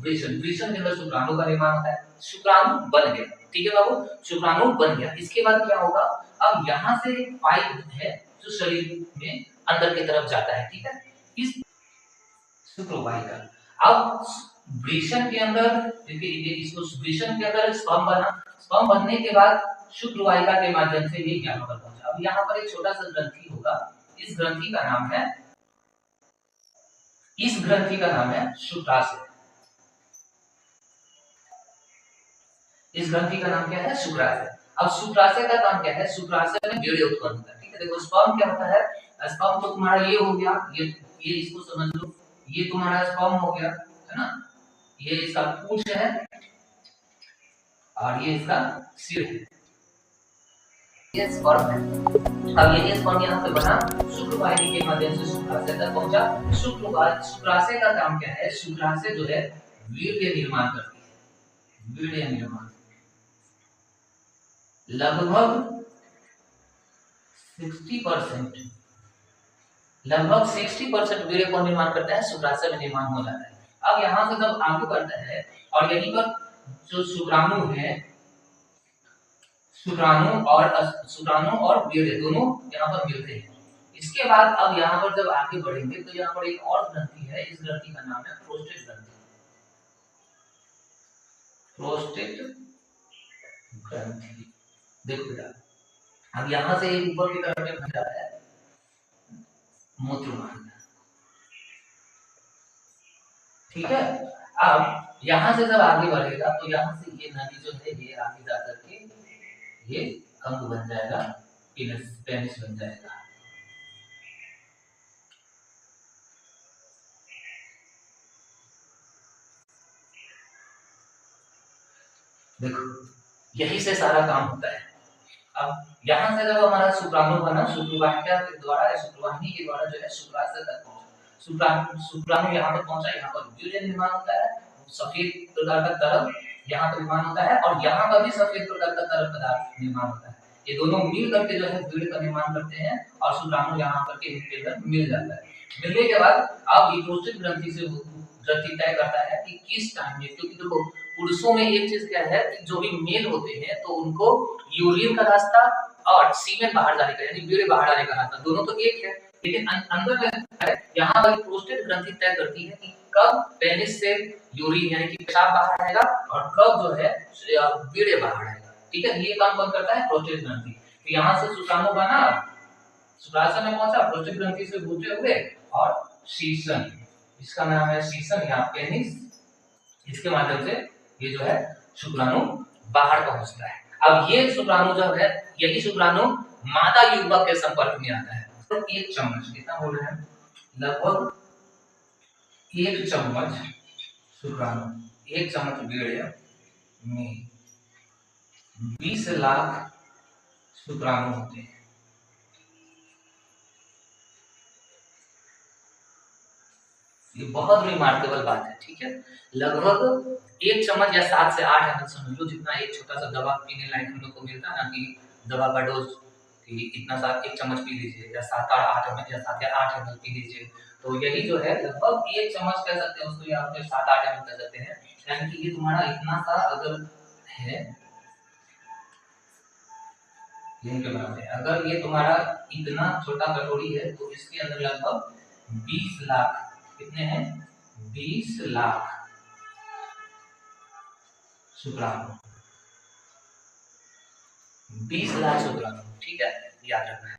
वृषण, वृषण के अंदर शुक्राणु का निर्माण होता है, शुक्राणु बन गया, ठीक है बाबू, शुक्राणु बन गया। इसके बाद क्या होगा, अब यहाँ से एक पाइप है जो शरीर में अंदर की तरफ जाता है, ठीक है, इस शुक्रवाहिका। अब वृषण के अंदर देखिए, इसको वृषण के अंदर स्पर्म बना, स्पर्म बनने के बाद शुक्रवाहिका के माध्यम से ये यहाँ पर पहुंचा। अब यहाँ पर एक छोटा सा ग्रंथि होगा, इस ग्रंथि का नाम है, इस ग्रंथि का नाम है शुक्राशय। इस ग्रंथि का नाम क्या है, शुक्राशय। अब शुक्राशय का काम क्या है, शुक्राशय में वीर्य उत्पन्न होता है, ठीक है। देखो स्पर्म क्या होता है, स्पर्म तो तुम्हारा ये हो गया, ये इसको समझ लो, ये तुम्हारा स्पर्म हो गया, है ना, ये इसका पूंछ है और ये इसका सिर है, ये स्पर्म है। अब ये स्पर्म यहाँ पे बना, शुक्रवाहिनी के माध्यम से शुक्राशय तक पहुंचा। शुक्राशय का काम क्या है, शुक्राशय जो है वीर्य निर्माण करती है, वीर्य निर्माण लगभग 60%, लगभग 60% वीर्य को निर्माण करता है, शुक्राशय में निर्माण हो जाता है। अब यहाँ से जब आगे बढ़ता है और यहीं पर जो शुक्राणु है, शुक्राणु और वीर्य दोनों यहाँ पर मिलते हैं। इसके बाद अब यहाँ पर जब आगे बढ़ेंगे तो यहाँ पर एक और ग्रंथि है, इस ग्रंथि का नाम है प्रोस्टेट ग्रंथि, प्रोस्टेट ग्रंथि। देखो बेटा, अब यहाँ से ऊपर की तरफ बन जाता है मूत्रवाहिनी, ठीक है। अब यहाँ से जब आगे बढ़ेगा तो यहाँ से ये नदी जो है ये आगे जाकर के ये अंग बन जाएगा, पेनिस बन जाएगा। देखो यही से सारा काम होता है। अब यहाँ से जब हमारा शुक्राणु बना, शुक्रवाहिका के द्वारा या शुक्रवाहिनी के द्वारा जो है शुक्राशय तक पहुंचा, शुक्राणु यहाँ पर पहुंचा, यहाँ पर वीर्य निर्माण होता है, सफेद प्रकार का तरल यहाँ पर निर्माण होता है और यहाँ पर भी सफेद प्रकार का तरल पदार्थ निर्माण होता है। ये दोनों मिल करके जो है वीर्य का निर्माण करते हैं और शुक्राणु यहाँ पर के मिल जाता है। मिलने के बाद अब ये प्रोस्टेट ग्रंथि से ग्रंथि तय करता है कि किस टाइम में, क्योंकि देखो पुरुषों में एक चीज क्या है कि जो भी मेल होते हैं तो उनको यूरिन का रास्ता और सीमेन बाहर जाने का यानी वीर्य बाहर आने का रास्ता दोनों तो एक है, लेकिन अंदर में है यहाँ पर प्रोस्टेट ग्रंथि तय करती है कि कब पेनिस से यूरिन यानी कि पेशाब बाहर आएगा और कब जो है वीर्य बाहर आएगा, ठीक है। ये काम कौन करता है, प्रोस्टेट ग्रंथि। तो यहाँ से शुक्राणु बना, शुक्राशय में पहुंचा, प्रोस्टेट ग्रंथि से होते हुए और शीर्षण, इसका नाम है शीर्षण या पेनिस, इसके माध्यम से ये जो है शुक्राणु बाहर पहुंचता है। अब ये शुक्राणु जो है, यही शुक्राणु मादा युग्मक के संपर्क में आता है। तो एक चम्मच कितना बोल रहे हैं, लगभग 1 चम्मच शुक्राणु, 1 चम्मच वीर्य में 20 लाख शुक्राणु होते हैं। ये बहुत रिमार्केबल बात है, ठीक है। लगभग 1 चम्मच या 7 से 8 ml समझ लो, जितना एक छोटा सा दवा पीने लायक हम लोग को मिलता है ना कि दवा का डोज कि इतना सा 1 चम्मच पी लीजिए या 7 या 8 ml या 7 या 8 ml पी लीजिए, तो यही जो है लगभग 1 चम्मच कह सकते हैं उसको, या फिर 7-8 ml कह सकते हैं, यानी कि ये तुम्हारा इतना सा अगर है यहीं पे बनाते हैं, अगर ये तुम्हारा इतना छोटा कटोरी है तो इसके अंदर लगभग 20 लाख, कितने हैं, 20 लाख शुक्राणु, 20 लाख शुक्राणु, ठीक है, याद रखना है।